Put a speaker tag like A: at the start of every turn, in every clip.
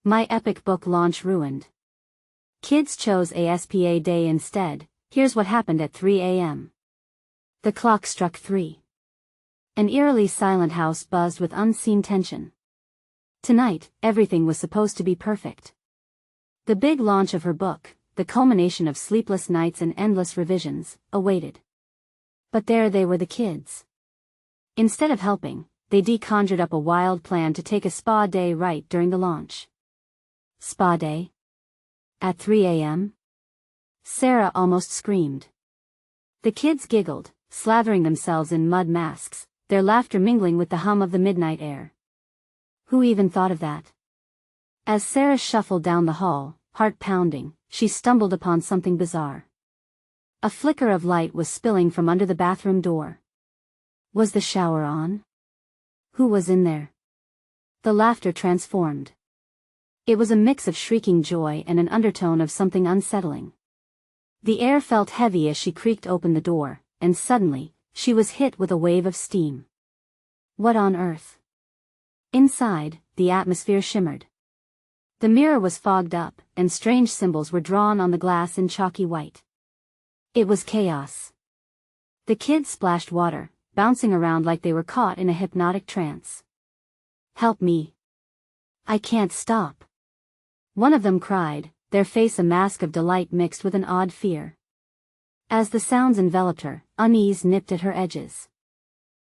A: My epic book launch ruined. Kids chose ASPA day instead. Here's what happened at 3 a.m. The clock struck 3. An eerily silent house buzzed with unseen tension. Tonight, everything was supposed to be perfect. The big launch of her book, the culmination of sleepless nights and endless revisions, awaited. But there they were, the kids. Instead of helping, they conjured up a wild plan to take a spa day right during the launch. Spa day? At 3 a.m.? Sarah almost screamed. The kids giggled, slathering themselves in mud masks, their laughter mingling with the hum of the midnight air. Who even thought of that? As Sarah shuffled down the hall, heart pounding, she stumbled upon something bizarre. A flicker of light was spilling from under the bathroom door. Was the shower on? Who was in there? The laughter transformed. It was a mix of shrieking joy and an undertone of something unsettling. The air felt heavy as she creaked open the door, and suddenly, she was hit with a wave of steam. What on earth? Inside, the atmosphere shimmered. The mirror was fogged up, and strange symbols were drawn on the glass in chalky white. It was chaos. The kids splashed water, bouncing around like they were caught in a hypnotic trance. Help me. I can't stop. One of them cried, their face a mask of delight mixed with an odd fear. As the sounds enveloped her, unease nipped at her edges.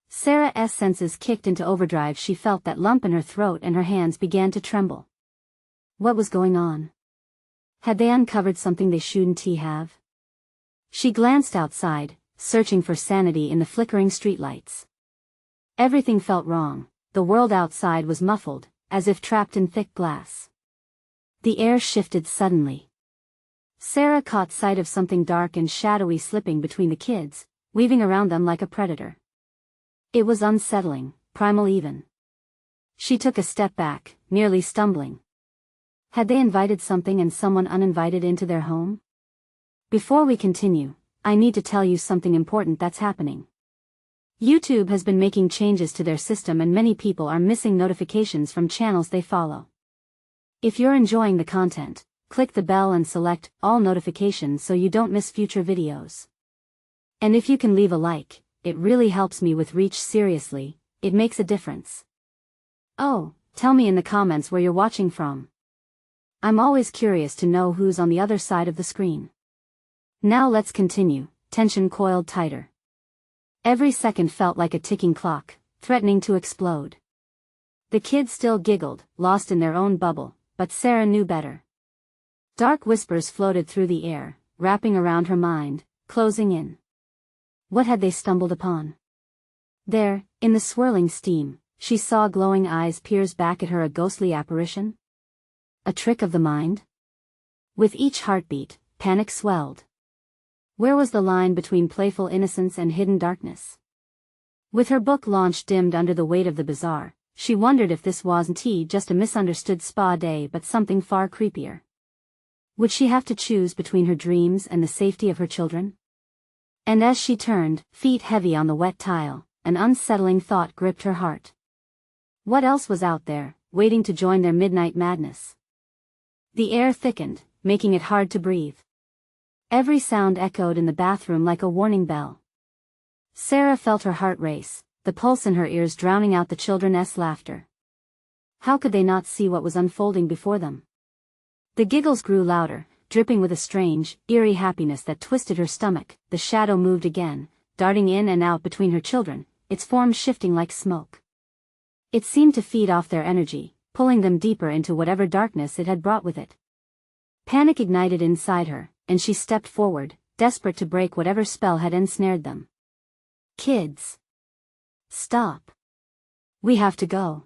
A: Sarah's senses kicked into overdrive. She felt that lump in her throat and her hands began to tremble. What was going on? Had they uncovered something they shouldn't have? She glanced outside, searching for sanity in the flickering streetlights. Everything felt wrong. The world outside was muffled, as if trapped in thick glass. The air shifted suddenly. Sarah caught sight of something dark and shadowy slipping between the kids, weaving around them like a predator. It was unsettling, primal even. She took a step back, nearly stumbling. Had they invited something and someone uninvited into their home? Before we continue, I need to tell you something important that's happening. YouTube has been making changes to their system and many people are missing notifications from channels they follow. If you're enjoying the content, click the bell and select all notifications so you don't miss future videos. And if you can leave a like, it really helps me with reach. Seriously, it makes a difference. Oh, tell me in the comments where you're watching from. I'm always curious to know who's on the other side of the screen. Now let's continue. Tension coiled tighter. Every second felt like a ticking clock, threatening to explode. The kids still giggled, lost in their own bubble, but Sarah knew better. Dark whispers floated through the air, wrapping around her mind, closing in. What had they stumbled upon? There, in the swirling steam, she saw glowing eyes peers back at her. A ghostly apparition? A trick of the mind? With each heartbeat, panic swelled. Where was the line between playful innocence and hidden darkness? With her book launch dimmed under the weight of the bizarre, she wondered if this wasn't just a misunderstood spa day but something far creepier. Would she have to choose between her dreams and the safety of her children? And as she turned, feet heavy on the wet tile, an unsettling thought gripped her heart. What else was out there, waiting to join their midnight madness? The air thickened, making it hard to breathe. Every sound echoed in the bathroom like a warning bell. Sarah felt her heart race, the pulse in her ears drowning out the children's laughter. How could they not see what was unfolding before them? The giggles grew louder, dripping with a strange, eerie happiness that twisted her stomach. The shadow moved again, darting in and out between her children, its form shifting like smoke. It seemed to feed off their energy, pulling them deeper into whatever darkness it had brought with it. Panic ignited inside her, and she stepped forward, desperate to break whatever spell had ensnared them. Kids! Stop! We have to go.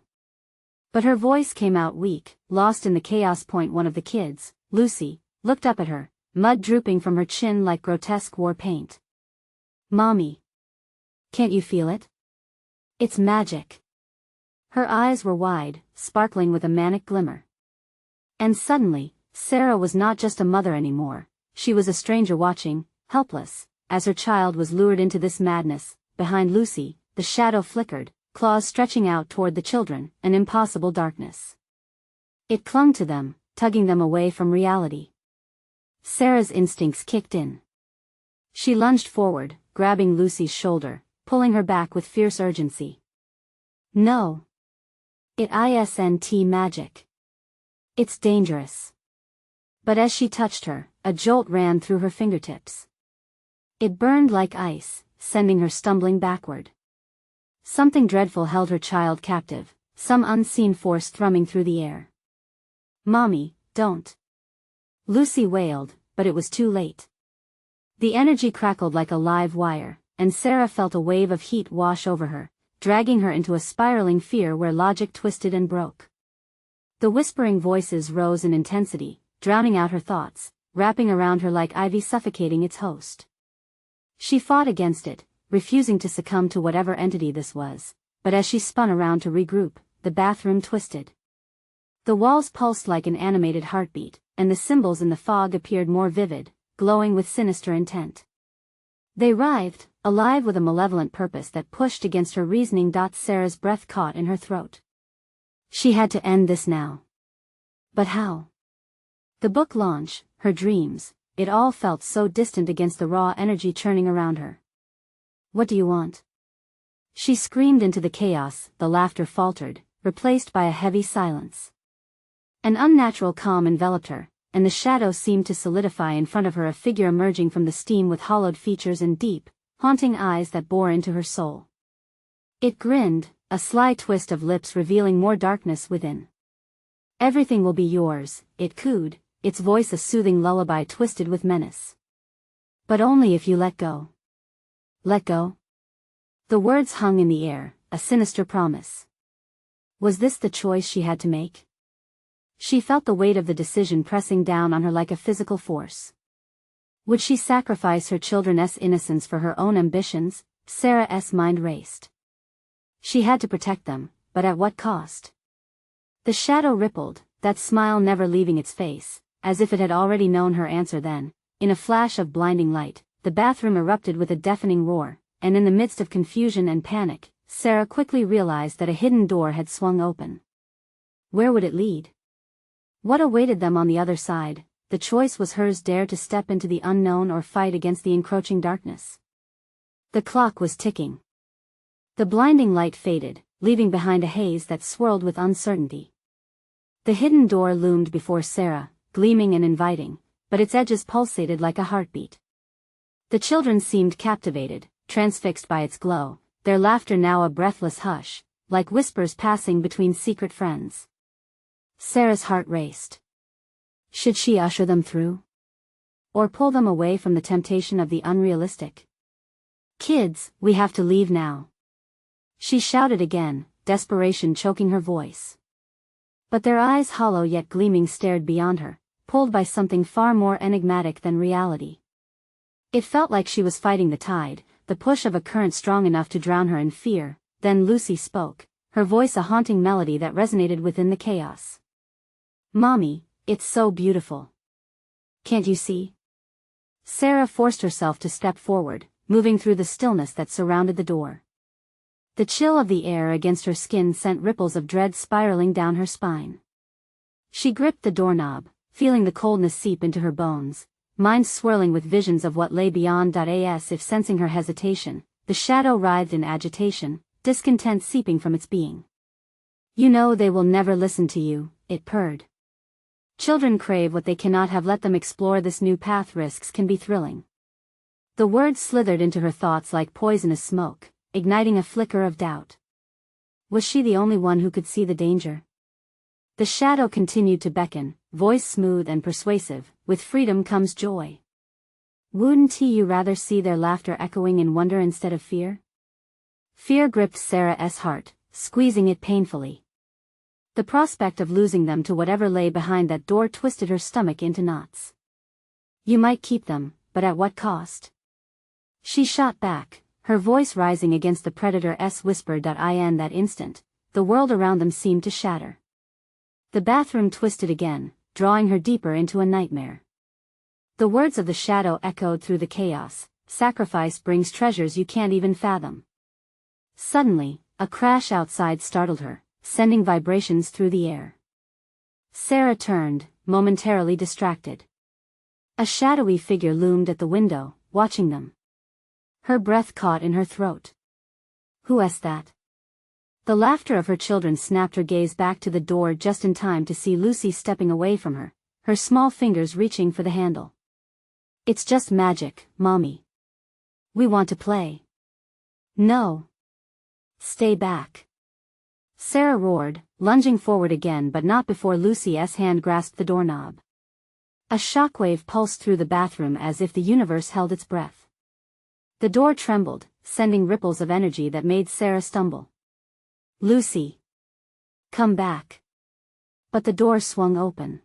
A: But her voice came out weak, lost in the chaos. One of the kids, Lucy, looked up at her, mud drooping from her chin like grotesque war paint. Mommy! Can't you feel it? It's magic. Her eyes were wide, sparkling with a manic glimmer. And suddenly, Sarah was not just a mother anymore, she was a stranger watching, helpless, as her child was lured into this madness. Behind Lucy, the shadow flickered, claws stretching out toward the children, an impossible darkness. It clung to them, tugging them away from reality. Sarah's instincts kicked in. She lunged forward, grabbing Lucy's shoulder, pulling her back with fierce urgency. No. It isn't magic. It's dangerous. But as she touched her, a jolt ran through her fingertips. It burned like ice, sending her stumbling backward. Something dreadful held her child captive, some unseen force thrumming through the air. "Mommy, don't." Lucy wailed, but it was too late. The energy crackled like a live wire, and Sarah felt a wave of heat wash over her, dragging her into a spiraling fear where logic twisted and broke. The whispering voices rose in intensity, drowning out her thoughts, wrapping around her like ivy suffocating its host. She fought against it, refusing to succumb to whatever entity this was, but as she spun around to regroup, the bathroom twisted. The walls pulsed like an animated heartbeat, and the symbols in the fog appeared more vivid, glowing with sinister intent. They writhed, alive with a malevolent purpose that pushed against her reasoning. Sarah's breath caught in her throat. She had to end this now. But how? The book launch, her dreams, it all felt so distant against the raw energy churning around her. "What do you want?" She screamed into the chaos. The laughter faltered, replaced by a heavy silence. An unnatural calm enveloped her, and the shadow seemed to solidify in front of her, a figure emerging from the steam with hollowed features and deep, haunting eyes that bore into her soul. It grinned, a sly twist of lips revealing more darkness within. "Everything will be yours," it cooed, its voice a soothing lullaby twisted with menace. "But only if you let go." Let go? The words hung in the air, a sinister promise. Was this the choice she had to make? She felt the weight of the decision pressing down on her like a physical force. Would she sacrifice her children's innocence for her own ambitions? Sarah's mind raced. She had to protect them, but at what cost? The shadow rippled, that smile never leaving its face, as if it had already known her answer. Then, in a flash of blinding light, the bathroom erupted with a deafening roar, and in the midst of confusion and panic, Sarah quickly realized that a hidden door had swung open. Where would it lead? What awaited them on the other side? The choice was hers: dare to step into the unknown or fight against the encroaching darkness. The clock was ticking. The blinding light faded, leaving behind a haze that swirled with uncertainty. The hidden door loomed before Sarah, gleaming and inviting, but its edges pulsated like a heartbeat. The children seemed captivated, transfixed by its glow, their laughter now a breathless hush, like whispers passing between secret friends. Sarah's heart raced. Should she usher them through? Or pull them away from the temptation of the unrealistic? "Kids, we have to leave now," she shouted again, desperation choking her voice. But their eyes, hollow yet gleaming, stared beyond her, pulled by something far more enigmatic than reality. It felt like she was fighting the tide, the push of a current strong enough to drown her in fear. Then Lucy spoke, her voice a haunting melody that resonated within the chaos. "Mommy, it's so beautiful. Can't you see?" Sarah forced herself to step forward, moving through the stillness that surrounded the door. The chill of the air against her skin sent ripples of dread spiraling down her spine. She gripped the doorknob, feeling the coldness seep into her bones, mind swirling with visions of what lay beyond. As if sensing her hesitation, the shadow writhed in agitation, discontent seeping from its being. "You know they will never listen to you," it purred. "Children crave what they cannot have. Let them explore this new path. Risks can be thrilling." The words slithered into her thoughts like poisonous smoke, igniting a flicker of doubt. Was she the only one who could see the danger? The shadow continued to beckon, voice smooth and persuasive. "With freedom comes joy. Wouldn't you rather see their laughter echoing in wonder instead of fear?" Fear gripped Sarah's heart, squeezing it painfully. The prospect of losing them to whatever lay behind that door twisted her stomach into knots. "You might keep them, but at what cost?" She shot back, her voice rising against the predator's whisper. In that instant, the world around them seemed to shatter. The bathroom twisted again, drawing her deeper into a nightmare. The words of the shadow echoed through the chaos: "Sacrifice brings treasures you can't even fathom." Suddenly, a crash outside startled her, sending vibrations through the air. Sarah turned, momentarily distracted. A shadowy figure loomed at the window, watching them. Her breath caught in her throat. Who is that? The laughter of her children snapped her gaze back to the door just in time to see Lucy stepping away from her, her small fingers reaching for the handle. It's just magic, Mommy. We want to play. No. Stay back. Sarah roared, lunging forward again but not before Lucy's hand grasped the doorknob. A shockwave pulsed through the bathroom as if the universe held its breath. The door trembled, sending ripples of energy that made Sarah stumble. Lucy! Come back. But the door swung open.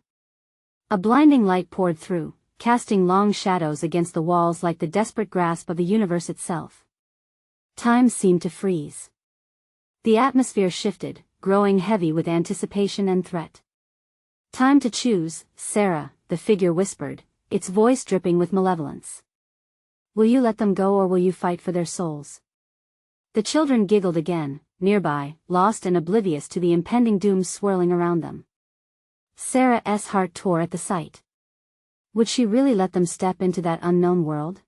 A: A blinding light poured through, casting long shadows against the walls like the desperate grasp of the universe itself. Time seemed to freeze. The atmosphere shifted, growing heavy with anticipation and threat. Time to choose, Sarah, the figure whispered, its voice dripping with malevolence. Will you let them go or will you fight for their souls? The children giggled again, nearby, lost and oblivious to the impending doom swirling around them. Sarah's heart tore at the sight. Would she really let them step into that unknown world?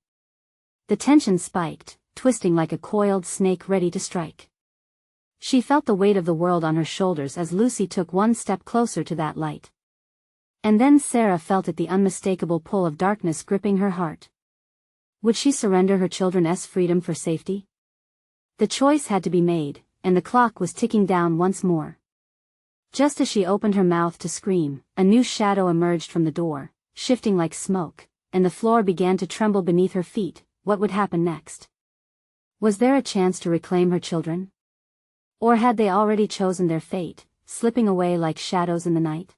A: The tension spiked, twisting like a coiled snake ready to strike. She felt the weight of the world on her shoulders as Lucy took one step closer to that light. And then Sarah felt it, the unmistakable pull of darkness gripping her heart. Would she surrender her children's freedom for safety? The choice had to be made, and the clock was ticking down once more. Just as she opened her mouth to scream, a new shadow emerged from the door, shifting like smoke, and the floor began to tremble beneath her feet. What would happen next? Was there a chance to reclaim her children? Or had they already chosen their fate, slipping away like shadows in the night?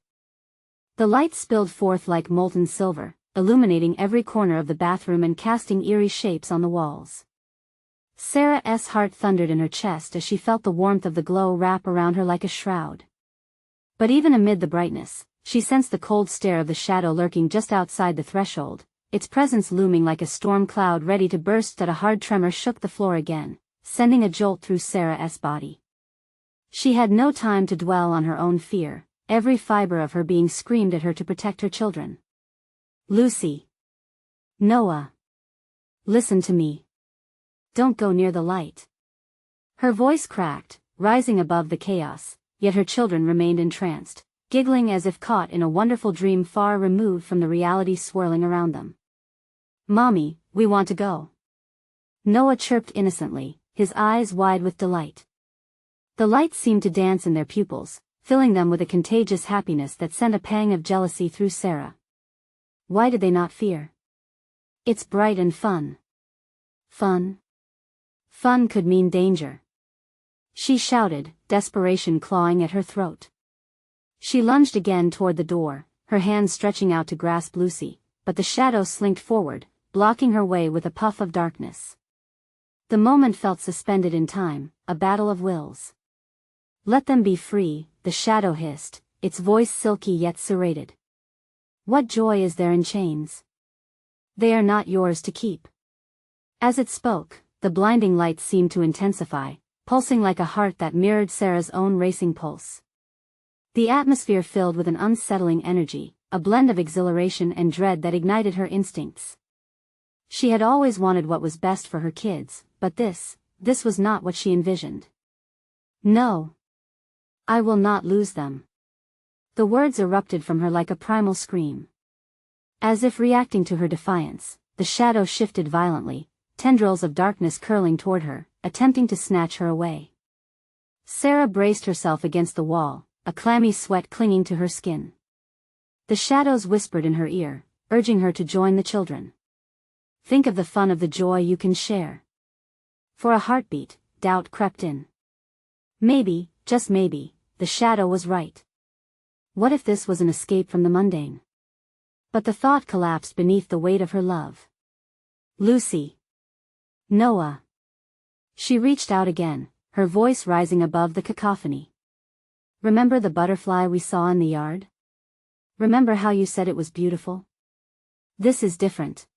A: The light spilled forth like molten silver, illuminating every corner of the bathroom and casting eerie shapes on the walls. Sarah's heart thundered in her chest as she felt the warmth of the glow wrap around her like a shroud. But even amid the brightness, she sensed the cold stare of the shadow lurking just outside the threshold, its presence looming like a storm cloud ready to burst. That a hard tremor shook the floor again, sending a jolt through Sarah's body. She had no time to dwell on her own fear, every fiber of her being screamed at her to protect her children. Lucy! Noah! Listen to me. Don't go near the light. Her voice cracked, rising above the chaos, yet her children remained entranced, giggling as if caught in a wonderful dream far removed from the reality swirling around them. Mommy, we want to go. Noah chirped innocently, his eyes wide with delight. The light seemed to dance in their pupils, filling them with a contagious happiness that sent a pang of jealousy through Sarah. Why did they not fear? It's bright and fun. Fun? Fun could mean danger. She shouted, desperation clawing at her throat. She lunged again toward the door, her hands stretching out to grasp Lucy, but the shadow slinked forward, blocking her way with a puff of darkness. The moment felt suspended in time, a battle of wills. Let them be free, the shadow hissed, its voice silky yet serrated. What joy is there in chains? They are not yours to keep. As it spoke, the blinding light seemed to intensify, pulsing like a heart that mirrored Sarah's own racing pulse. The atmosphere filled with an unsettling energy, a blend of exhilaration and dread that ignited her instincts. She had always wanted what was best for her kids, but this was not what she envisioned. No. I will not lose them. The words erupted from her like a primal scream. As if reacting to her defiance, the shadow shifted violently, tendrils of darkness curling toward her, attempting to snatch her away. Sarah braced herself against the wall, a clammy sweat clinging to her skin. The shadows whispered in her ear, urging her to join the children. Think of the fun of the joy you can share. For a heartbeat, doubt crept in. Maybe, just maybe, the shadow was right. What if this was an escape from the mundane? But the thought collapsed beneath the weight of her love. Lucy. Noah. She reached out again, her voice rising above the cacophony. Remember the butterfly we saw in the yard? Remember how you said it was beautiful? This is different.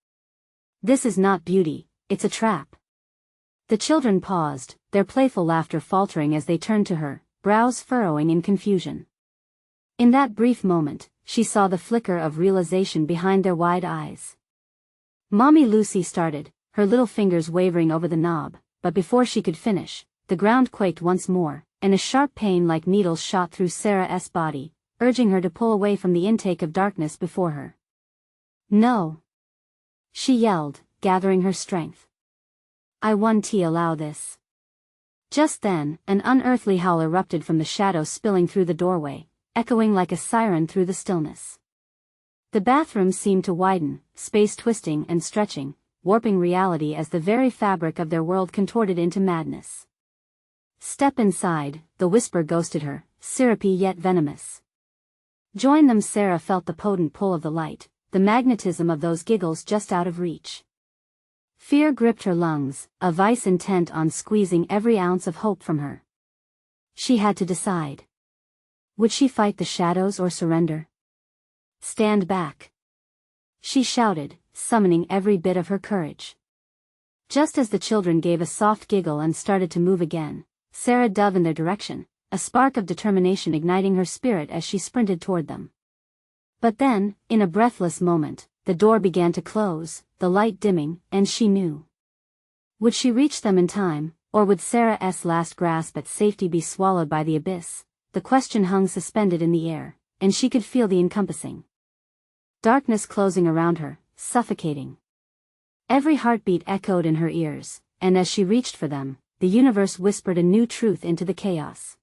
A: This is not beauty, it's a trap. The children paused, their playful laughter faltering as they turned to her, brows furrowing in confusion. In that brief moment, she saw the flicker of realization behind their wide eyes. Mommy Lucy started, her little fingers wavering over the knob, but before she could finish, the ground quaked once more, and a sharp pain like needles shot through Sarah's body, urging her to pull away from the intake of darkness before her. "No!" she yelled, gathering her strength. "I won't allow this." Just then, an unearthly howl erupted from the shadows spilling through the doorway, echoing like a siren through the stillness. The bathroom seemed to widen, space twisting and stretching, warping reality as the very fabric of their world contorted into madness. "Step inside," the whisper ghosted her, syrupy yet venomous. "Join them." Sarah felt the potent pull of the light, the magnetism of those giggles just out of reach. Fear gripped her lungs, a vice intent on squeezing every ounce of hope from her. She had to decide. Would she fight the shadows or surrender? "Stand back!" she shouted, summoning every bit of her courage. Just as the children gave a soft giggle and started to move again, Sarah dove in their direction, a spark of determination igniting her spirit as she sprinted toward them. But then, in a breathless moment, the door began to close, the light dimming, and she knew. Would she reach them in time, or would Sarah's last grasp at safety be swallowed by the abyss? The question hung suspended in the air, and she could feel the encompassing darkness closing around her, suffocating. Every heartbeat echoed in her ears, and as she reached for them, the universe whispered a new truth into the chaos.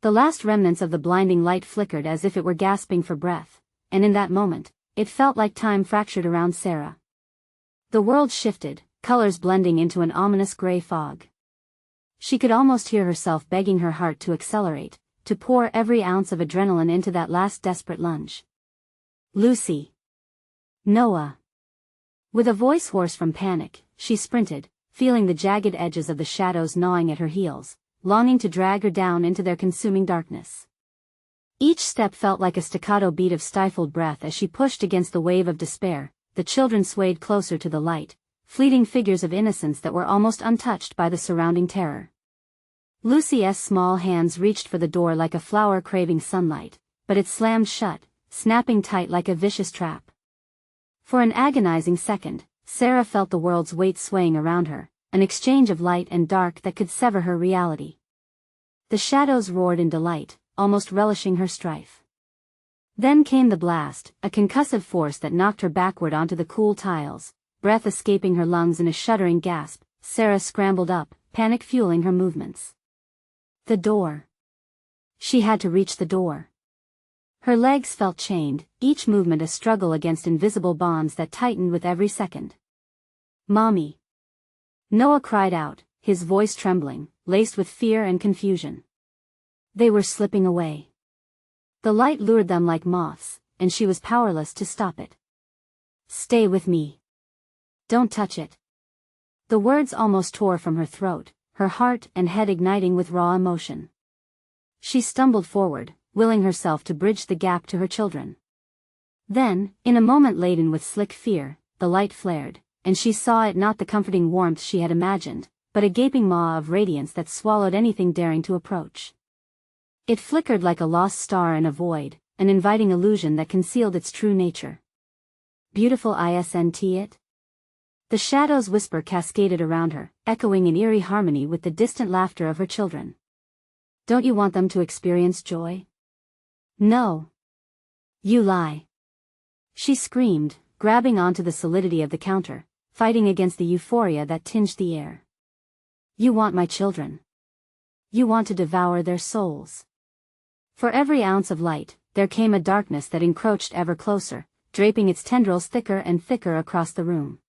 A: The last remnants of the blinding light flickered as if it were gasping for breath, and in that moment, it felt like time fractured around Sarah. The world shifted, colors blending into an ominous gray fog. She could almost hear herself begging her heart to accelerate, to pour every ounce of adrenaline into that last desperate lunge. "Lucy! Noah!" With a voice hoarse from panic, she sprinted, feeling the jagged edges of the shadows gnawing at her heels, longing to drag her down into their consuming darkness. Each step felt like a staccato beat of stifled breath as she pushed against the wave of despair. The children swayed closer to the light, fleeting figures of innocence that were almost untouched by the surrounding terror. Lucy's small hands reached for the door like a flower craving sunlight, but it slammed shut, snapping tight like a vicious trap. For an agonizing second, Sarah felt the world's weight swaying around her, an exchange of light and dark that could sever her reality. The shadows roared in delight, almost relishing her strife. Then came the blast, a concussive force that knocked her backward onto the cool tiles, breath escaping her lungs in a shuddering gasp. Sarah scrambled up, panic fueling her movements. The door. She had to reach the door. Her legs felt chained, each movement a struggle against invisible bonds that tightened with every second. "Mommy!" Noah cried out, his voice trembling, laced with fear and confusion. They were slipping away. The light lured them like moths, and she was powerless to stop it. "Stay with me. Don't touch it." The words almost tore from her throat, her heart and head igniting with raw emotion. She stumbled forward, willing herself to bridge the gap to her children. Then, in a moment laden with slick fear, the light flared, and she saw it not the comforting warmth she had imagined, but a gaping maw of radiance that swallowed anything daring to approach. It flickered like a lost star in a void, an inviting illusion that concealed its true nature. "Beautiful isn't it?" The shadow's whisper cascaded around her, echoing in eerie harmony with the distant laughter of her children. "Don't you want them to experience joy?" "No. You lie!" she screamed, grabbing onto the solidity of the counter, fighting against the euphoria that tinged the air. "You want my children. You want to devour their souls." For every ounce of light, there came a darkness that encroached ever closer, draping its tendrils thicker and thicker across the room.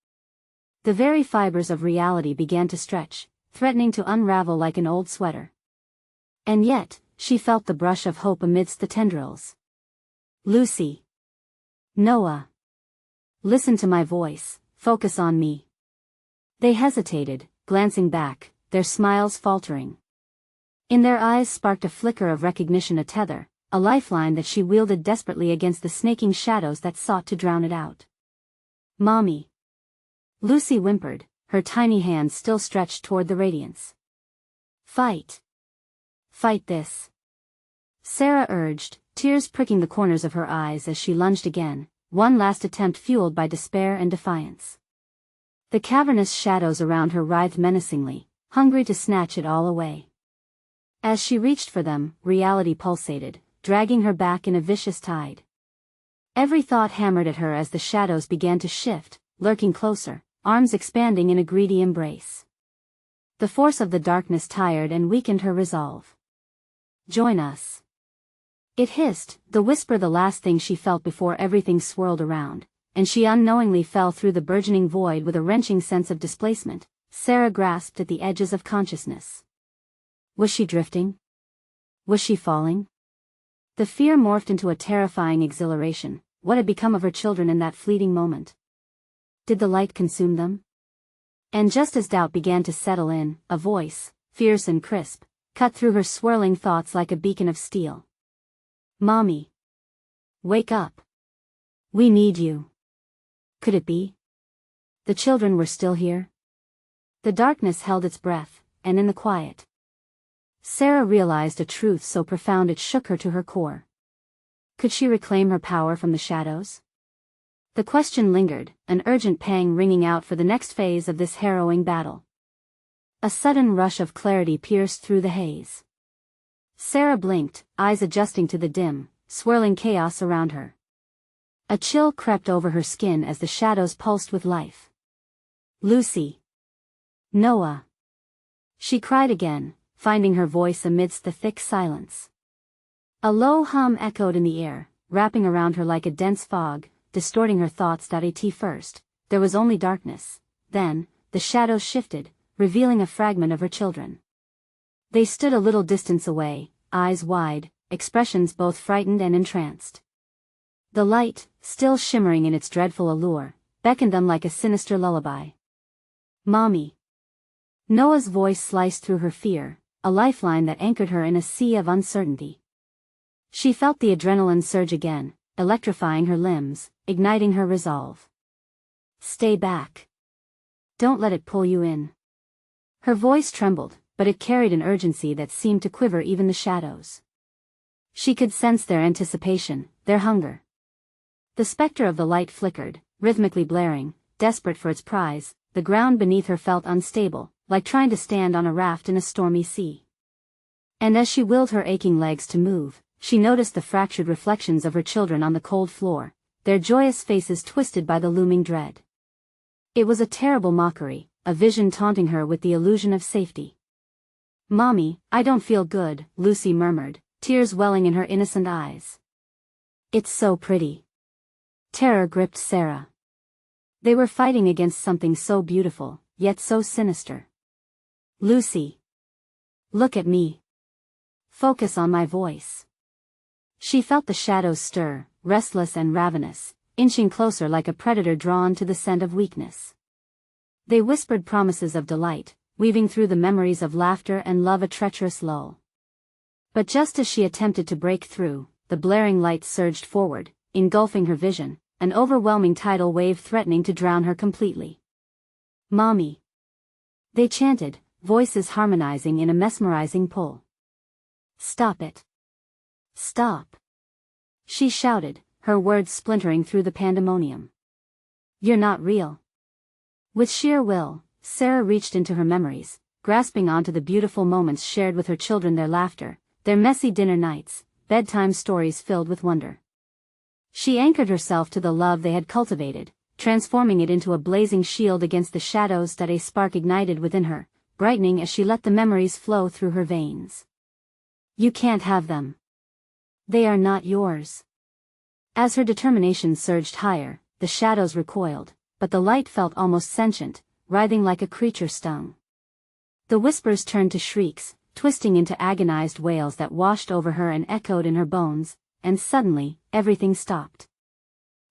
A: The very fibers of reality began to stretch, threatening to unravel like an old sweater. And yet, she felt the brush of hope amidst the tendrils. "Lucy! Noah! Listen to my voice, focus on me." They hesitated, glancing back, their smiles faltering. In their eyes sparked a flicker of recognition, a tether, a lifeline that she wielded desperately against the snaking shadows that sought to drown it out. "Mommy!" Lucy whimpered, her tiny hands still stretched toward the radiance. "Fight! Fight this!" Sarah urged, tears pricking the corners of her eyes as she lunged again, one last attempt fueled by despair and defiance. The cavernous shadows around her writhed menacingly, hungry to snatch it all away. As she reached for them, reality pulsated, dragging her back in a vicious tide. Every thought hammered at her as the shadows began to shift, lurking closer, arms expanding in a greedy embrace. The force of the darkness tired and weakened her resolve. "Join us." It hissed, the whisper the last thing she felt before everything swirled around, and she unknowingly fell through the burgeoning void with a wrenching sense of displacement. Sarah grasped at the edges of consciousness. Was she drifting? Was she falling? The fear morphed into a terrifying exhilaration. What had become of her children in that fleeting moment? Did the light consume them? And just as doubt began to settle in, a voice, fierce and crisp, cut through her swirling thoughts like a beacon of steel. "Mommy! Wake up! We need you!" Could it be? The children were still here? The darkness held its breath, and in the quiet, Sarah realized a truth so profound it shook her to her core. Could she reclaim her power from the shadows? The question lingered, an urgent pang ringing out for the next phase of this harrowing battle. A sudden rush of clarity pierced through the haze. Sarah blinked, eyes adjusting to the dim, swirling chaos around her. A chill crept over her skin as the shadows pulsed with life. "Lucy! Noah!" She cried again, finding her voice amidst the thick silence. A low hum echoed in the air, wrapping around her like a dense fog, distorting her thoughts. At first, there was only darkness. Then, the shadows shifted, revealing a fragment of her children. They stood a little distance away, eyes wide, expressions both frightened and entranced. The light, still shimmering in its dreadful allure, beckoned them like a sinister lullaby. "Mommy!" Noah's voice sliced through her fear, a lifeline that anchored her in a sea of uncertainty. She felt the adrenaline surge again, electrifying her limbs, igniting her resolve. "Stay back. Don't let it pull you in." Her voice trembled, but it carried an urgency that seemed to quiver even the shadows. She could sense their anticipation, their hunger. The specter of the light flickered, rhythmically blaring, desperate for its prize. The ground beneath her felt unstable, like trying to stand on a raft in a stormy sea. And as she willed her aching legs to move, she noticed the fractured reflections of her children on the cold floor, their joyous faces twisted by the looming dread. It was a terrible mockery, a vision taunting her with the illusion of safety. "Mommy, I don't feel good," Lucy murmured, tears welling in her innocent eyes. "It's so pretty." Terror gripped Sarah. They were fighting against something so beautiful, yet so sinister. "Lucy! Look at me. Focus on my voice." She felt the shadows stir, restless and ravenous, inching closer like a predator drawn to the scent of weakness. They whispered promises of delight, weaving through the memories of laughter and love a treacherous lull. But just as she attempted to break through, the blaring light surged forward, engulfing her vision, an overwhelming tidal wave threatening to drown her completely. "Mommy!" They chanted, voices harmonizing in a mesmerizing pull. "Stop it! Stop!" She shouted, her words splintering through the pandemonium. "You're not real." With sheer will, Sarah reached into her memories, grasping onto the beautiful moments shared with her children, their laughter, their messy dinner nights, bedtime stories filled with wonder. She anchored herself to the love they had cultivated, transforming it into a blazing shield against the shadows that a spark ignited within her, brightening as she let the memories flow through her veins. "You can't have them. They are not yours." As her determination surged higher, the shadows recoiled, but the light felt almost sentient, writhing like a creature stung. The whispers turned to shrieks, twisting into agonized wails that washed over her and echoed in her bones, and suddenly, everything stopped.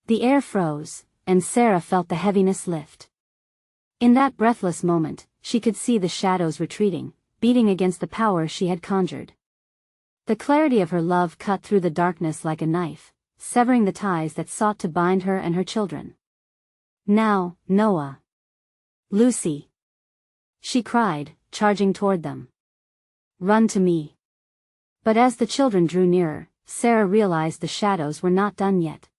A: The air froze, and Sarah felt the heaviness lift. In that breathless moment, she could see the shadows retreating, beating against the power she had conjured. The clarity of her love cut through the darkness like a knife, severing the ties that sought to bind her and her children. "Now, Noah! Lucy!" she cried, charging toward them. "Run to me." But as the children drew nearer, Sarah realized the shadows were not done yet.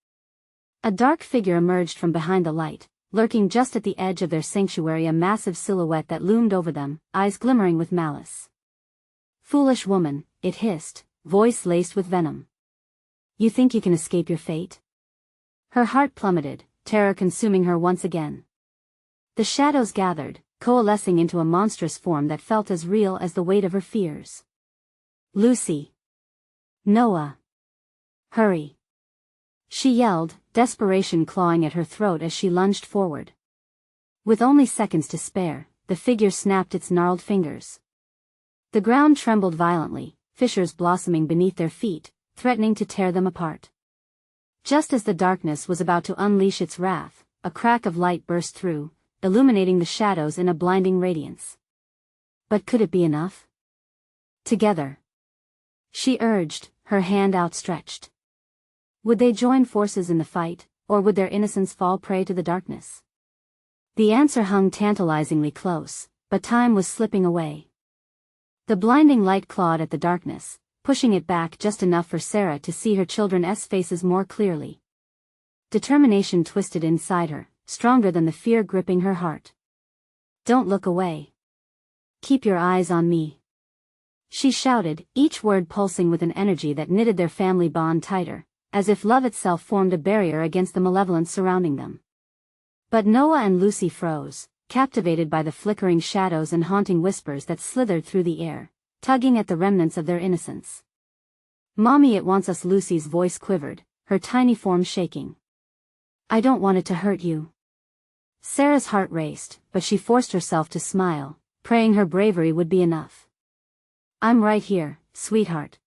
A: A dark figure emerged from behind the light, lurking just at the edge of their sanctuary, a massive silhouette that loomed over them, eyes glimmering with malice. "Foolish woman," it hissed, voice laced with venom. "You think you can escape your fate?" Her heart plummeted, terror consuming her once again. The shadows gathered, coalescing into a monstrous form that felt as real as the weight of her fears. "Lucy! Noah! Hurry!" she yelled, desperation clawing at her throat as she lunged forward. With only seconds to spare, the figure snapped its gnarled fingers. The ground trembled violently, fissures blossoming beneath their feet, threatening to tear them apart. Just as the darkness was about to unleash its wrath, a crack of light burst through, illuminating the shadows in a blinding radiance. But could it be enough? "Together," she urged, her hand outstretched. Would they join forces in the fight, or would their innocence fall prey to the darkness? The answer hung tantalizingly close, but time was slipping away. The blinding light clawed at the darkness, pushing it back just enough for Sarah to see her children's faces more clearly. Determination twisted inside her, stronger than the fear gripping her heart. "Don't look away. Keep your eyes on me," she shouted, each word pulsing with an energy that knitted their family bond tighter, as if love itself formed a barrier against the malevolence surrounding them. But Noah and Lucy froze, captivated by the flickering shadows and haunting whispers that slithered through the air, tugging at the remnants of their innocence. "Mommy, it wants us," Lucy's voice quivered, her tiny form shaking. "I don't want it to hurt you." Sarah's heart raced, but she forced herself to smile, praying her bravery would be enough. "I'm right here, sweetheart.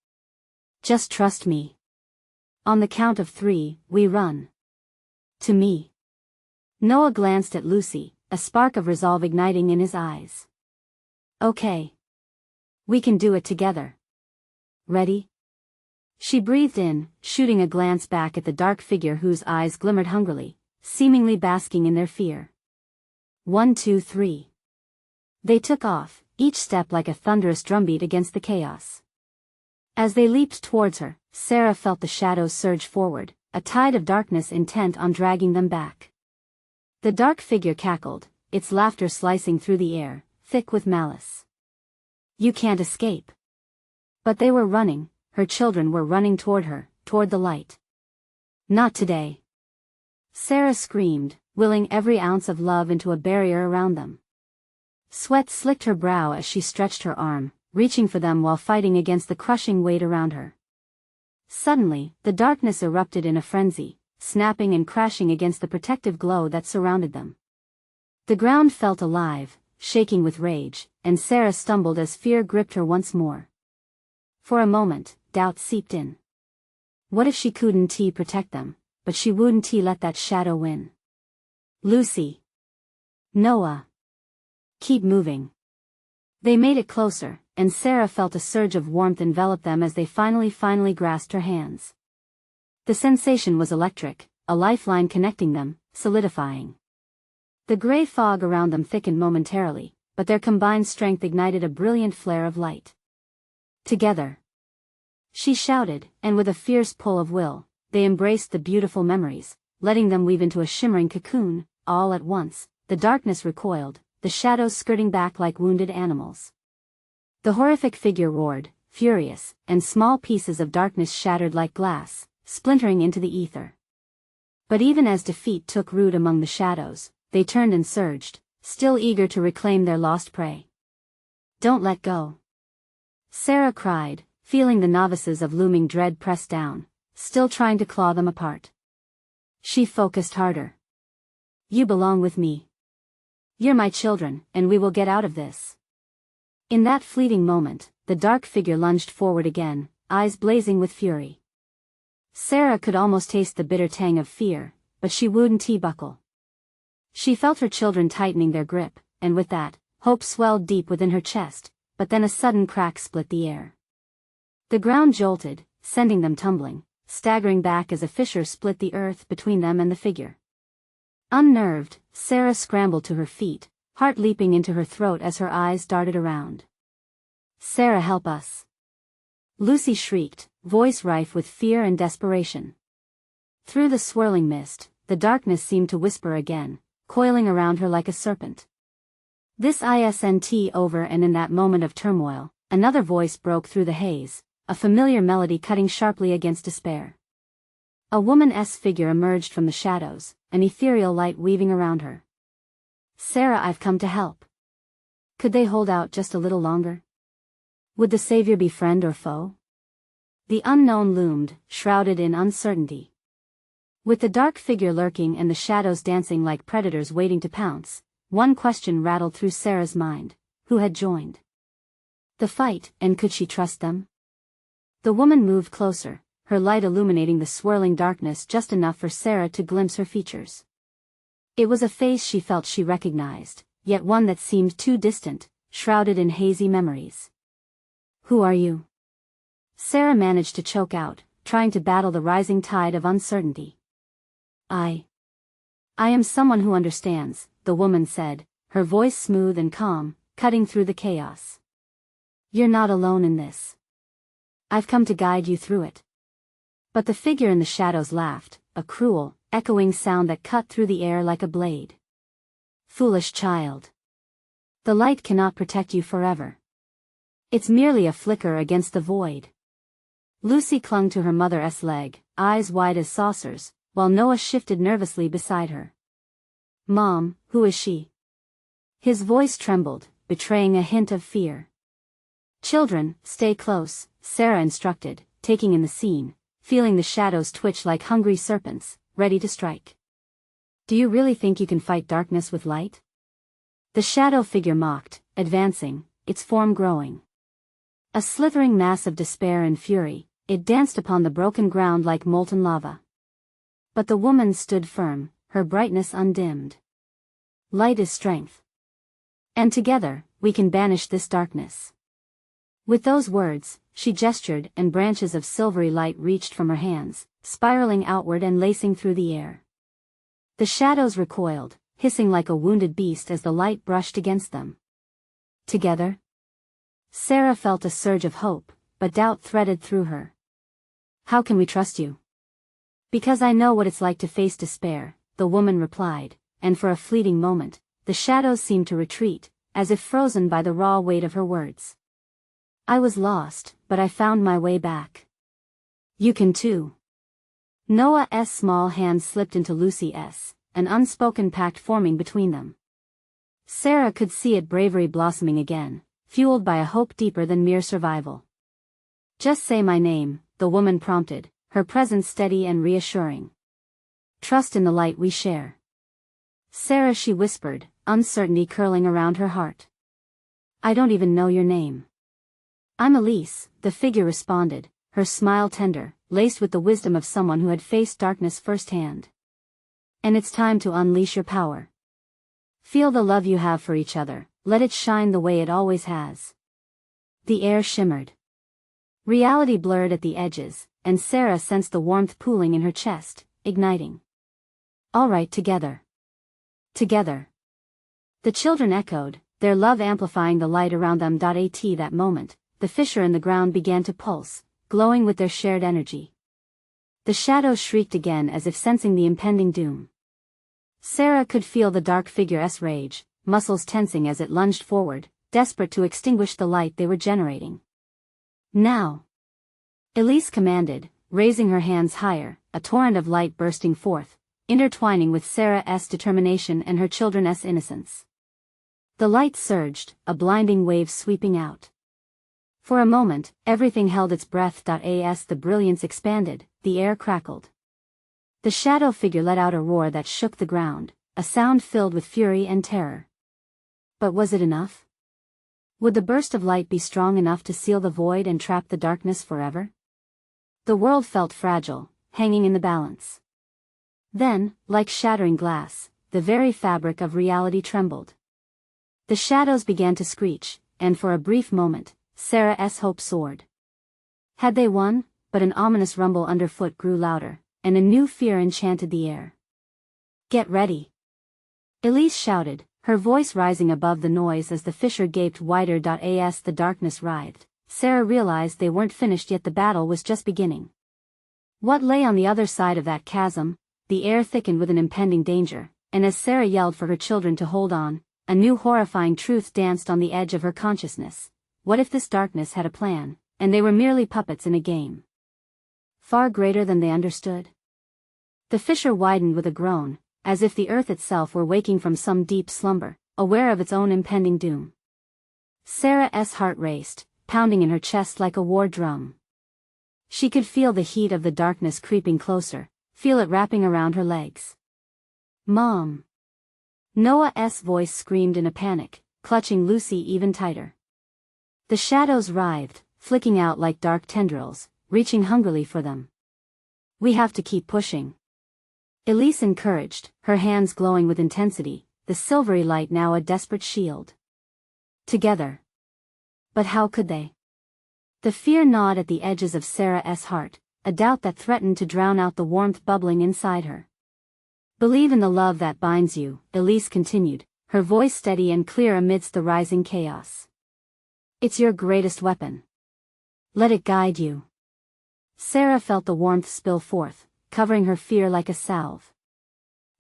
A: Just trust me. On the count of 3, we run." "To me." Noah glanced at Lucy, a spark of resolve igniting in his eyes. "Okay. We can do it together. Ready?" She breathed in, shooting a glance back at the dark figure whose eyes glimmered hungrily, seemingly basking in their fear. 1, 2, 3. They took off, each step like a thunderous drumbeat against the chaos. As they leaped towards her, Sarah felt the shadows surge forward, a tide of darkness intent on dragging them back. The dark figure cackled, its laughter slicing through the air, thick with malice. "You can't escape." But they were running, her children were running toward her, toward the light. "Not today." Sarah screamed, willing every ounce of love into a barrier around them. Sweat slicked her brow as she stretched her arm, reaching for them while fighting against the crushing weight around her. Suddenly, the darkness erupted in a frenzy, snapping and crashing against the protective glow that surrounded them. The ground felt alive, shaking with rage, and Sarah stumbled as fear gripped her once more. For a moment, doubt seeped in. What if she couldn't protect them, but she wouldn't let that shadow win? "Lucy. Noah. Keep moving." They made it closer, and Sarah felt a surge of warmth envelop them as they finally grasped her hands. The sensation was electric, a lifeline connecting them, solidifying. The gray fog around them thickened momentarily, but their combined strength ignited a brilliant flare of light. "Together," she shouted, and with a fierce pull of will, they embraced the beautiful memories, letting them weave into a shimmering cocoon. All at once, the darkness recoiled, the shadows skirting back like wounded animals. The horrific figure roared, furious, and small pieces of darkness shattered like glass, splintering into the ether. But even as defeat took root among the shadows, they turned and surged, still eager to reclaim their lost prey. "Don't let go," Sarah cried, feeling the novices of looming dread press down, still trying to claw them apart. She focused harder. "You belong with me. You're my children, and we will get out of this." In that fleeting moment, the dark figure lunged forward again, eyes blazing with fury. Sarah could almost taste the bitter tang of fear, but she wouldn't buckle. She felt her children tightening their grip, and with that, hope swelled deep within her chest, but then a sudden crack split the air. The ground jolted, sending them tumbling, staggering back as a fissure split the earth between them and the figure. Unnerved, Sarah scrambled to her feet, heart leaping into her throat as her eyes darted around. "Sarah, help us." Lucy shrieked, voice rife with fear and desperation. Through the swirling mist, the darkness seemed to whisper again, coiling around her like a serpent. This isn't over, and in that moment of turmoil, another voice broke through the haze, a familiar melody cutting sharply against despair. A woman's figure emerged from the shadows, an ethereal light weaving around her. Sarah, I've come to help. Could they hold out just a little longer? Would the savior be friend or foe? The unknown loomed, shrouded in uncertainty. With the dark figure lurking and the shadows dancing like predators waiting to pounce, one question rattled through Sarah's mind: who had joined the fight, and could she trust them? The woman moved closer, her light illuminating the swirling darkness just enough for Sarah to glimpse her features. It was a face she felt she recognized, yet one that seemed too distant, shrouded in hazy memories. Who are you? Sarah managed to choke out, trying to battle the rising tide of uncertainty. I am someone who understands, the woman said, her voice smooth and calm, cutting through the chaos. You're not alone in this. I've come to guide you through it. But the figure in the shadows laughed, a cruel, echoing sound that cut through the air like a blade. Foolish child. The light cannot protect you forever. It's merely a flicker against the void. Lucy clung to her mother's leg, eyes wide as saucers, while Noah shifted nervously beside her. Mom, who is she? His voice trembled, betraying a hint of fear. Children, stay close, Sarah instructed, taking in the scene, feeling the shadows twitch like hungry serpents, ready to strike. Do you really think you can fight darkness with light? The shadow figure mocked, advancing, its form growing. A slithering mass of despair and fury, it danced upon the broken ground like molten lava. But the woman stood firm, her brightness undimmed. Light is strength. And together, we can banish this darkness. With those words, she gestured, and branches of silvery light reached from her hands, spiraling outward and lacing through the air. The shadows recoiled, hissing like a wounded beast as the light brushed against them. Together? Sarah felt a surge of hope, but doubt threaded through her. How can we trust you? Because I know what it's like to face despair, the woman replied, and for a fleeting moment, the shadows seemed to retreat, as if frozen by the raw weight of her words. I was lost, but I found my way back. You can too. Noah's small hand slipped into Lucy's, an unspoken pact forming between them. Sarah could see it, bravery blossoming again, fueled by a hope deeper than mere survival. Just say my name, the woman prompted, her presence steady and reassuring. Trust in the light we share. Sarah, she whispered, uncertainty curling around her heart. I don't even know your name. I'm Elise, the figure responded, her smile tender, laced with the wisdom of someone who had faced darkness firsthand. And it's time to unleash your power. Feel the love you have for each other, let it shine the way it always has. The air shimmered. Reality blurred at the edges, and Sarah sensed the warmth pooling in her chest, igniting. All right, together. Together. The children echoed, their love amplifying the light around them. At that moment, the fissure in the ground began to pulse, glowing with their shared energy. The shadows shrieked again as if sensing the impending doom. Sarah could feel the dark figure's rage, muscles tensing as it lunged forward, desperate to extinguish the light they were generating. Now! Elise commanded, raising her hands higher, a torrent of light bursting forth, intertwining with Sarah's determination and her children's innocence. The light surged, a blinding wave sweeping out. For a moment, everything held its breath. As the brilliance expanded, the air crackled. The shadow figure let out a roar that shook the ground, a sound filled with fury and terror. But was it enough? Would the burst of light be strong enough to seal the void and trap the darkness forever? The world felt fragile, hanging in the balance. Then, like shattering glass, the very fabric of reality trembled. The shadows began to screech, and for a brief moment, Sarah's hope soared. Had they won? But an ominous rumble underfoot grew louder, and a new fear enchanted the air. Get ready! Elise shouted, her voice rising above the noise as the fissure gaped wider. As the darkness writhed, Sarah realized they weren't finished yet. The battle was just beginning. What lay on the other side of that chasm? The air thickened with an impending danger, and as Sarah yelled for her children to hold on, a new horrifying truth danced on the edge of her consciousness. What if this darkness had a plan, and they were merely puppets in a game far greater than they understood? The fissure widened with a groan, as if the earth itself were waking from some deep slumber, aware of its own impending doom. Sarah's heart raced, pounding in her chest like a war drum. She could feel the heat of the darkness creeping closer, feel it wrapping around her legs. "Mom!" Noah's voice screamed in a panic, clutching Lucy even tighter. The shadows writhed, flicking out like dark tendrils, reaching hungrily for them. "We have to keep pushing," Elise encouraged, her hands glowing with intensity, the silvery light now a desperate shield. Together. But how could they? The fear gnawed at the edges of Sarah's heart, a doubt that threatened to drown out the warmth bubbling inside her. "Believe in the love that binds you," Elise continued, her voice steady and clear amidst the rising chaos. "It's your greatest weapon. Let it guide you." Sarah felt the warmth spill forth, covering her fear like a salve.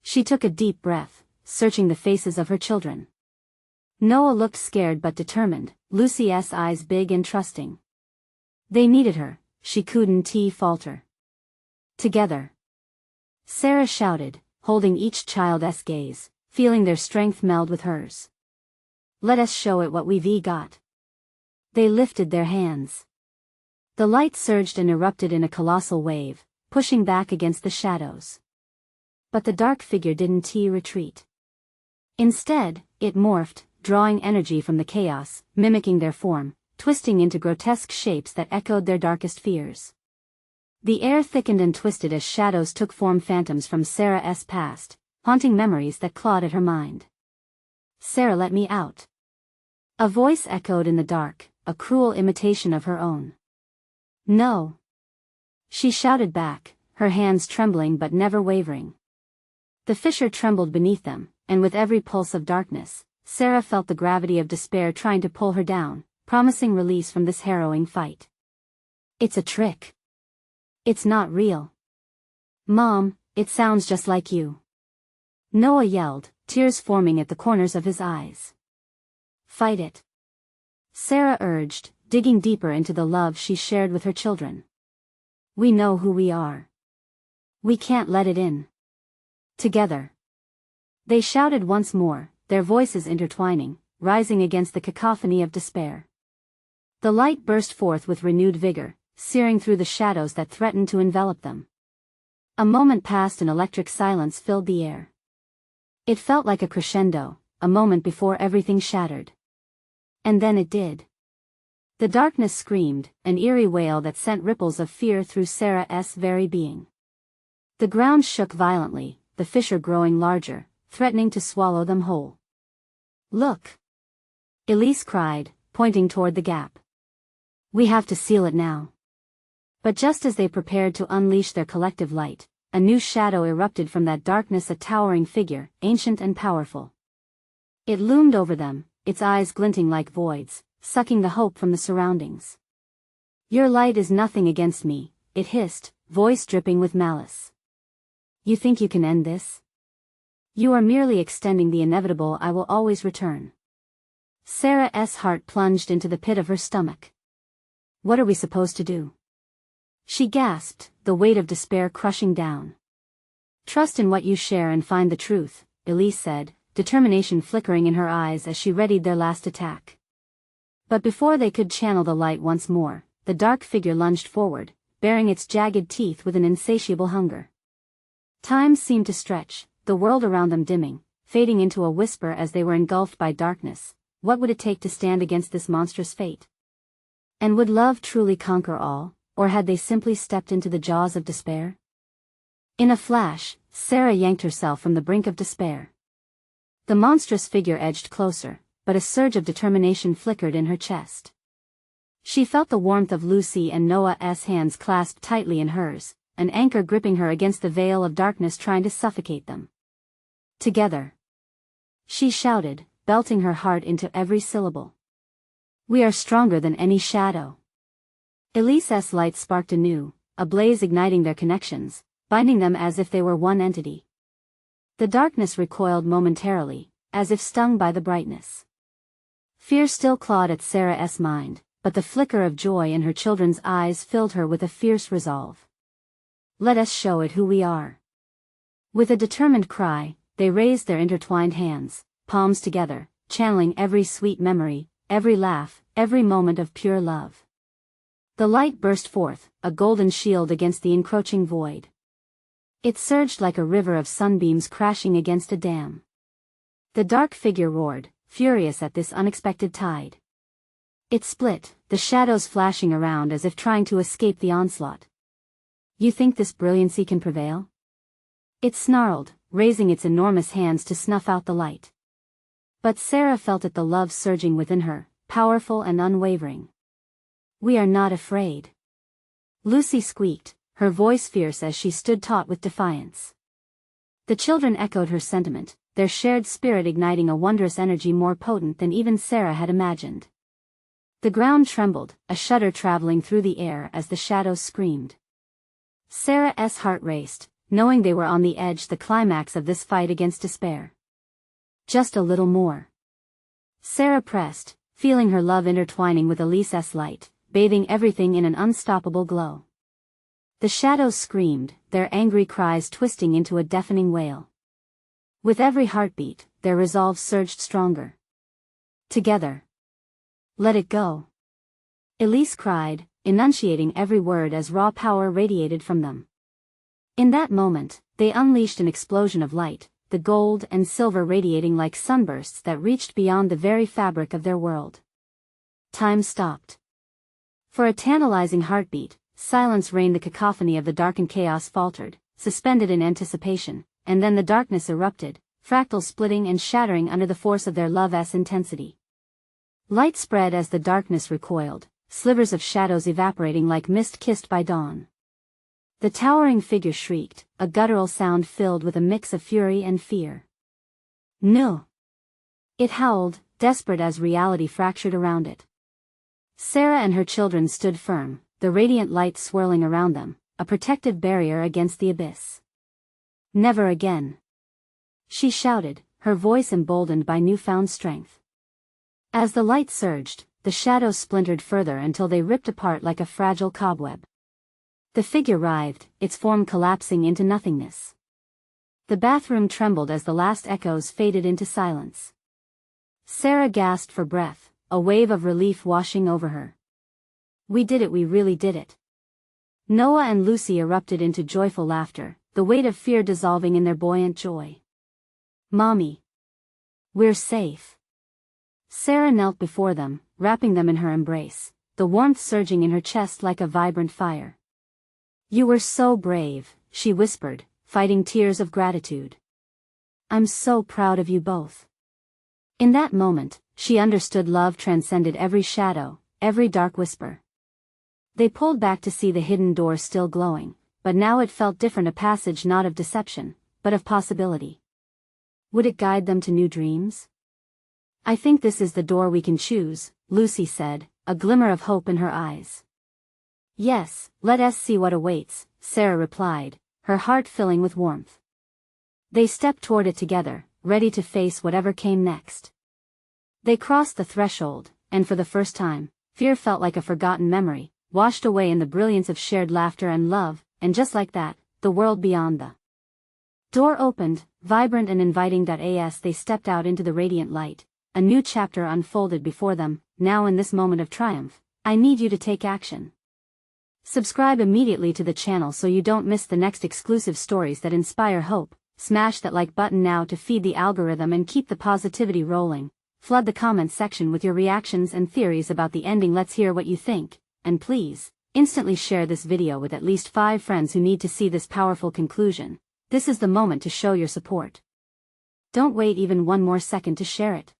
A: She took a deep breath, searching the faces of her children. Noah looked scared but determined, Lucy's eyes big and trusting. They needed her, she couldn't falter. "Together." Sarah shouted, holding each child's gaze, feeling their strength meld with hers. "Let us show it what we've got." They lifted their hands. The light surged and erupted in a colossal wave, pushing back against the shadows. But the dark figure didn't retreat. Instead, it morphed, drawing energy from the chaos, mimicking their form, twisting into grotesque shapes that echoed their darkest fears. The air thickened and twisted as shadows took form, phantoms from Sarah's past, haunting memories that clawed at her mind. "Sarah, let me out." A voice echoed in the dark, a cruel imitation of her own. "No." She shouted back, her hands trembling but never wavering. The fissure trembled beneath them, and with every pulse of darkness, Sarah felt the gravity of despair trying to pull her down, promising release from this harrowing fight. "It's a trick. It's not real." "Mom, it sounds just like you." Noah yelled, tears forming at the corners of his eyes. "Fight it," Sarah urged, digging deeper into the love she shared with her children. "We know who we are. We can't let it in." "Together." They shouted once more, their voices intertwining, rising against the cacophony of despair. The light burst forth with renewed vigor, searing through the shadows that threatened to envelop them. A moment passed and electric silence filled the air. It felt like a crescendo, a moment before everything shattered. And then it did. The darkness screamed, an eerie wail that sent ripples of fear through Sarah's very being. The ground shook violently, the fissure growing larger, threatening to swallow them whole. "Look!" Elise cried, pointing toward the gap. "We have to seal it now." But just as they prepared to unleash their collective light, a new shadow erupted from that darkness, a towering figure, ancient and powerful. It loomed over them, its eyes glinting like voids, sucking the hope from the surroundings. "Your light is nothing against me," it hissed, voice dripping with malice. "You think you can end this? You are merely extending the inevitable. I will always return." Sarah's heart plunged into the pit of her stomach. "What are we supposed to do?" She gasped, the weight of despair crushing down. "Trust in what you share and find the truth," Elise said, determination flickering in her eyes as she readied their last attack. But before they could channel the light once more, the dark figure lunged forward, baring its jagged teeth with an insatiable hunger. Time seemed to stretch, the world around them dimming, fading into a whisper as they were engulfed by darkness. What would it take to stand against this monstrous fate? And would love truly conquer all, or had they simply stepped into the jaws of despair? In a flash, Sarah yanked herself from the brink of despair. The monstrous figure edged closer, but a surge of determination flickered in her chest. She felt the warmth of Lucy and Noah's hands clasped tightly in hers, an anchor gripping her against the veil of darkness trying to suffocate them. "Together," she shouted, belting her heart into every syllable. We are stronger than any shadow. Elise's light sparked anew, a blaze igniting their connections, binding them as if they were one entity. The darkness recoiled momentarily, as if stung by the brightness. Fear still clawed at Sarah's mind, but the flicker of joy in her children's eyes filled her with a fierce resolve. Let us show it who we are. With a determined cry, they raised their intertwined hands, palms together, channeling every sweet memory, every laugh, every moment of pure love. The light burst forth, a golden shield against the encroaching void. It surged like a river of sunbeams crashing against a dam. The dark figure roared, furious at this unexpected tide. It split, the shadows flashing around as if trying to escape the onslaught. You think this brilliancy can prevail? It snarled, raising its enormous hands to snuff out the light. But Sarah felt it, the love surging within her, powerful and unwavering. We are not afraid. Lucy squeaked, her voice fierce as she stood taut with defiance. The children echoed her sentiment, their shared spirit igniting a wondrous energy more potent than even Sarah had imagined. The ground trembled, a shudder traveling through the air as the shadows screamed. Sarah's heart raced, knowing they were on the edge, the climax of this fight against despair. Just a little more. Sarah pressed, feeling her love intertwining with Elise's light, bathing everything in an unstoppable glow. The shadows screamed, their angry cries twisting into a deafening wail. With every heartbeat, their resolve surged stronger. Together. Let it go. Elise cried, enunciating every word as raw power radiated from them. In that moment, they unleashed an explosion of light, the gold and silver radiating like sunbursts that reached beyond the very fabric of their world. Time stopped. For a tantalizing heartbeat, silence reigned, the cacophony of the darkened chaos faltered, suspended in anticipation, and then the darkness erupted, fractals splitting and shattering under the force of their love's intensity. Light spread as the darkness recoiled, slivers of shadows evaporating like mist kissed by dawn. The towering figure shrieked, a guttural sound filled with a mix of fury and fear. No! It howled, desperate as reality fractured around it. Sarah and her children stood firm, the radiant light swirling around them, a protective barrier against the abyss. Never again! She shouted, her voice emboldened by newfound strength. As the light surged, the shadows splintered further until they ripped apart like a fragile cobweb. The figure writhed, its form collapsing into nothingness. The bathroom trembled as the last echoes faded into silence. Sarah gasped for breath, a wave of relief washing over her. We did it, we really did it. Noah and Lucy erupted into joyful laughter, the weight of fear dissolving in their buoyant joy. Mommy. We're safe. Sarah knelt before them, wrapping them in her embrace, the warmth surging in her chest like a vibrant fire. You were so brave, she whispered, fighting tears of gratitude. I'm so proud of you both. In that moment, she understood love transcended every shadow, every dark whisper. They pulled back to see the hidden door still glowing, but now it felt different, a passage not of deception, but of possibility. Would it guide them to new dreams? I think this is the door we can choose, Lucy said, a glimmer of hope in her eyes. Yes, let us see what awaits, Sarah replied, her heart filling with warmth. They stepped toward it together, ready to face whatever came next. They crossed the threshold, and for the first time, fear felt like a forgotten memory, washed away in the brilliance of shared laughter and love, and just like that, the world beyond the door opened, vibrant and inviting. As they stepped out into the radiant light, a new chapter unfolded before them. Now in this moment of triumph, I need you to take action. Subscribe immediately to the channel so you don't miss the next exclusive stories that inspire hope. Smash that like button now to feed the algorithm and keep the positivity rolling. Flood the comments section with your reactions and theories about the ending. Let's hear what you think, and please, instantly share this video with at least 5 friends who need to see this powerful conclusion. This is the moment to show your support. Don't wait even one more second to share it.